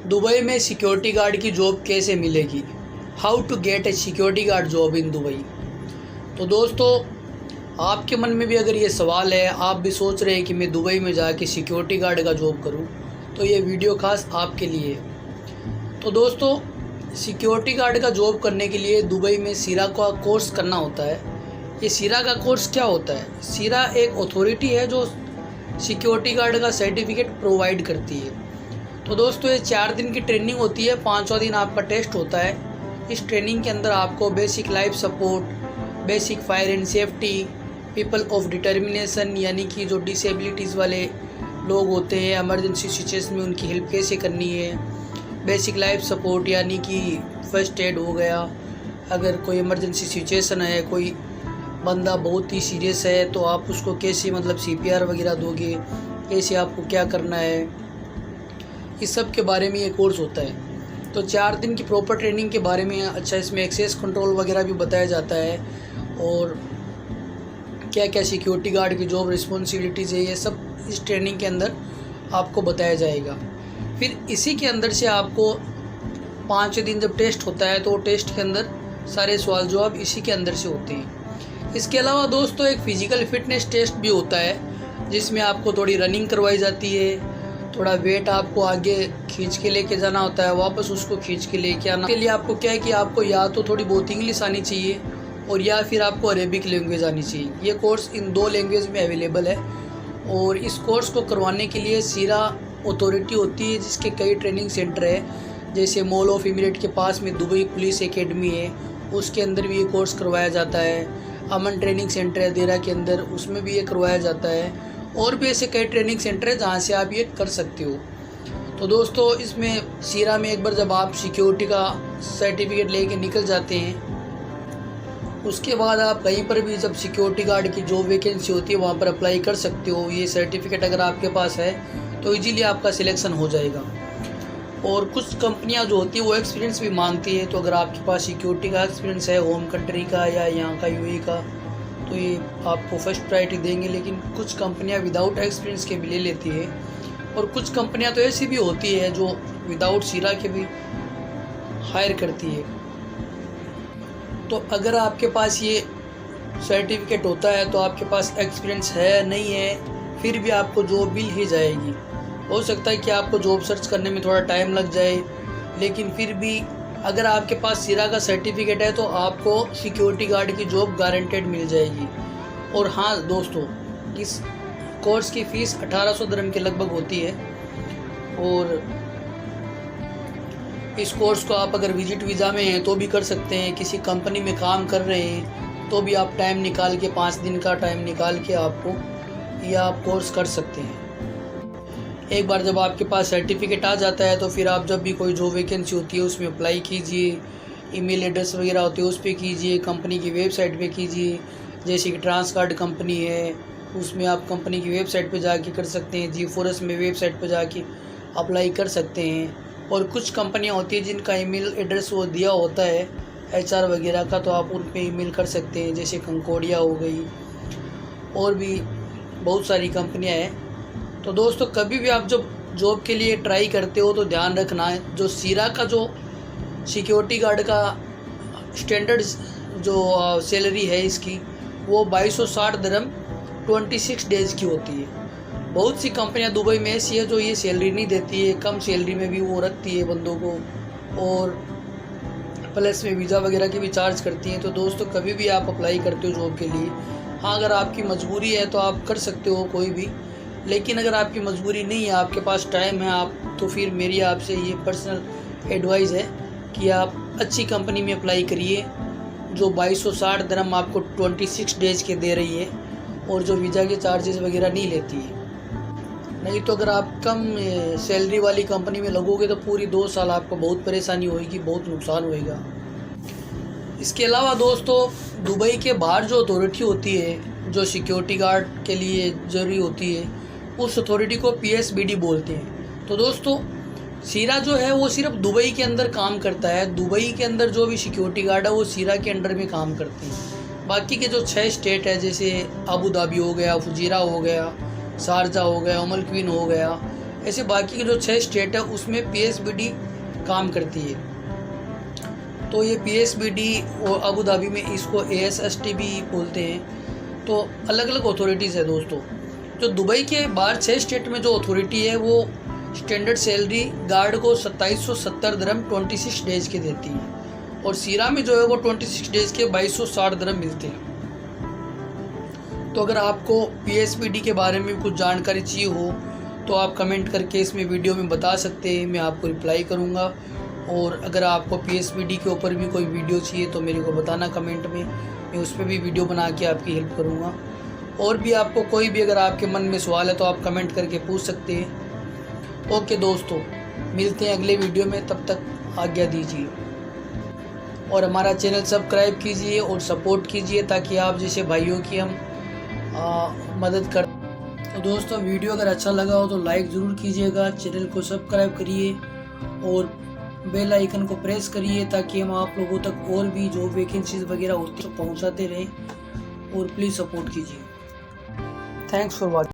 Dubai में security guard की job कैसे मिलेगी? How to get a security guard job in Dubai. तो दोस्तों, आपके मन में भी अगर ये सवाल है, आप भी सोच रहे हैं कि मैं दुबई में जाके सिक्योरिटी गार्ड का जॉब करूं, तो ये वीडियो खास आपके लिए है। तो दोस्तों, सिक्योरिटी गार्ड का जॉब करने के लिए दुबई में सीरा का कोर्स करना होता है। ये सीरा का कोर्स क्या होता है? सीरा एक अथॉरिटी है जो सिक्योरिटी गार्ड का सर्टिफिकेट प्रोवाइड करती है। तो दोस्तों, ये 4 दिन की ट्रेनिंग होती है, 5वां दिन आपका टेस्ट होता है। इस ट्रेनिंग के अंदर आपको basic life support, basic fire and safety, people of determination यानी कि जो डिसेबिलिटीज़ वाले लोग होते हैं, इमरजेंसी सिचुएशन में उनकी हेल्प कैसे करनी है, बेसिक लाइफ सपोर्ट यानी कि फर्स्ट एड हो गया, अगर कोई इमरजेंसी सिचुएशन है, कोई बंदा बहुत ही सीरियस है तो आप उसको कैसे CPR वगैरह दोगे, कैसे आपको क्या करना है, इस सब के बारे में ये कोर्स होता है। तो 4 दिन की प्रॉपर ट्रेनिंग के बारे में इसमें एक्सेस कंट्रोल वगैरह भी बताया जाता है और क्या क्या सिक्योरिटी गार्ड की जॉब रिस्पॉन्सिबिलिटीज़ है, ये सब इस ट्रेनिंग के अंदर आपको बताया जाएगा। फिर इसी के अंदर से आपको 5 दिन जब टेस्ट होता है तो टेस्ट के अंदर सारे सवाल जवाब इसी के अंदर से होते हैं। इसके अलावा दोस्तों, एक फ़िज़िकल फिटनेस टेस्ट भी होता है जिसमें आपको थोड़ी रनिंग करवाई जाती है, थोड़ा वेट आपको आगे खींच के लेके जाना होता है, वापस उसको खींच के लेके आना। के लिए आपको क्या है कि आपको या तो थोड़ी बहुत इंग्लिश आनी चाहिए और या फिर आपको अरेबिक लैंग्वेज आनी चाहिए। ये कोर्स इन 2 लैंग्वेज में अवेलेबल है और इस कोर्स को करवाने के लिए सीरा अथॉरिटी होती है जिसके कई ट्रेनिंग सेंटर है, जैसे मॉल ऑफ इमिरेट के पास में दुबई पुलिस एकेडमी है, उसके अंदर भी ये कोर्स करवाया जाता है। अमन ट्रेनिंग सेंटर है देरा के अंदर, उसमें भी ये करवाया जाता है और भी ऐसे कई ट्रेनिंग सेंटर है जहाँ से आप ये कर सकते हो। तो दोस्तों, इसमें सीरा में एक बार जब आप सिक्योरिटी का सर्टिफिकेट लेके निकल जाते हैं, उसके बाद आप कहीं पर भी जब सिक्योरिटी गार्ड की जो वैकेंसी होती है वहाँ पर अप्लाई कर सकते हो। ये सर्टिफिकेट अगर आपके पास है तो इजीली आपका सिलेक्शन हो जाएगा। और कुछ कंपनियां जो होती है वो एक्सपीरियंस भी मांगती है, तो अगर आपके पास सिक्योरिटी का एक्सपीरियंस है होम कंट्री का या यहाँ का यूएई का, तो ये आपको फर्स्ट प्रायोरिटी देंगे। लेकिन कुछ कंपनियां विदाउट एक्सपीरियंस के भी ले लेती है और कुछ कंपनियां तो ऐसी भी होती है जो विदाउट सीरा के भी हायर करती है। तो अगर आपके पास ये सर्टिफिकेट होता है तो आपके पास एक्सपीरियंस है नहीं है, फिर भी आपको जॉब मिल ही जाएगी। हो सकता है कि आपको जॉब सर्च करने में थोड़ा टाइम लग जाए, लेकिन फिर भी अगर आपके पास सीरा का सर्टिफिकेट है तो आपको सिक्योरिटी गार्ड की जॉब गारंटेड मिल जाएगी। और हाँ दोस्तों, इस कोर्स की फ़ीस 1800 दिरहम के लगभग होती है और इस कोर्स को आप अगर विजिट वीज़ा में हैं तो भी कर सकते हैं, किसी कंपनी में काम कर रहे हैं तो भी आप टाइम निकाल के 5 दिन का टाइम निकाल के आपको यह आप कोर्स कर सकते हैं। एक बार जब आपके पास सर्टिफिकेट आ जाता है तो फिर आप जब भी कोई जॉब वैकेंसी होती है उसमें अप्लाई कीजिए, ईमेल एड्रेस वगैरह होते हैं उस पर कीजिए, कंपनी की वेबसाइट पे कीजिए। जैसे कि ट्रांसकार्ड कंपनी है उसमें आप कंपनी की वेबसाइट पे जाके कर सकते हैं, G4S में वेबसाइट पे जाके अप्लाई कर सकते हैं। और कुछ कंपनियाँ होती हैं जिनका ईमेल एड्रेस वो दिया होता है HR वगैरह का, तो आप उन पर ईमेल कर सकते हैं, जैसे कंकोडिया हो गई और भी बहुत सारी कंपनियाँ हैं। तो दोस्तों, कभी भी आप जब जॉब के लिए ट्राई करते हो तो ध्यान रखना है, जो सीरा का जो सिक्योरिटी गार्ड का स्टैंडर्ड जो सैलरी है इसकी, वो 2260 दिरहम 26 डेज़ की होती है। बहुत सी कंपनियां दुबई में ऐसी है जो ये सैलरी नहीं देती है, कम सैलरी में भी वो रखती है बंदों को और प्लस में वीज़ा वगैरह की भी चार्ज करती हैं। तो दोस्तों, कभी भी आप अप्लाई करते हो जॉब के लिए, हाँ अगर आपकी मजबूरी है तो आप कर सकते हो कोई भी, लेकिन अगर आपकी मजबूरी नहीं है, आपके पास टाइम है आप, तो फिर मेरी आपसे ये पर्सनल एडवाइस है कि आप अच्छी कंपनी में अप्लाई करिए जो 2260 दिरहम आपको 26 डेज़ के दे रही है और जो वीज़ा के चार्जेस वगैरह नहीं लेती है। नहीं तो अगर आप कम सैलरी वाली कंपनी में लगोगे तो पूरी 2 साल आपको बहुत परेशानी होगी, बहुत नुकसान होएगा। इसके अलावा दोस्तों, दुबई के बाहर जो अथॉरिटी होती है जो सिक्योरिटी गार्ड के लिए ज़रूरी होती है, उस अथॉरिटी को PSBD बोलते हैं। तो दोस्तों, सीरा जो है वो सिर्फ दुबई के अंदर काम करता है। दुबई के अंदर जो भी सिक्योरिटी गार्ड है वो सीरा के अंडर में काम करते हैं। बाकी के जो 6 स्टेट है, जैसे अबू धाबी हो गया, फुजीरा हो गया, शारजा हो गया, उमल क्वीन हो गया, ऐसे बाकी के जो 6 स्टेट है उसमें PSBD काम करती है। तो ये PSBD और अबू धाबी में इसको ASST भी बोलते हैं। तो अलग अलग अथॉरिटीज़ है दोस्तों। जो दुबई के बाहर 6 स्टेट में जो अथॉरिटी है वो स्टैंडर्ड सैलरी गार्ड को 2770 दिरहम 26 डेज के देती है, और सीरा में जो है वो 26 डेज के 2260 दिरहम मिलते हैं। तो अगर आपको PSBD के बारे में कुछ जानकारी चाहिए हो तो आप कमेंट करके इसमें वीडियो में बता सकते हैं, मैं आपको रिप्लाई करूँगा। और अगर आपको PSBD के ऊपर भी कोई वीडियो चाहिए तो मेरे को बताना कमेंट में, मैं उस पर भी वीडियो बना के आपकी हेल्प करूँगा। और भी आपको कोई भी अगर आपके मन में सवाल है तो आप कमेंट करके पूछ सकते हैं। ओके दोस्तों, मिलते हैं अगले वीडियो में, तब तक आज्ञा दीजिए और हमारा चैनल सब्सक्राइब कीजिए और सपोर्ट कीजिए ताकि आप जैसे भाइयों की हम मदद कर। तो दोस्तों, वीडियो अगर अच्छा लगा हो तो लाइक ज़रूर कीजिएगा, चैनल को सब्सक्राइब करिए और बेल आइकन को प्रेस करिए ताकि हम आप लोगों तक और भी जो वैकेंसीज वगैरह होती है पहुंचाते रहें। और प्लीज़ सपोर्ट कीजिए। Thanks for watching.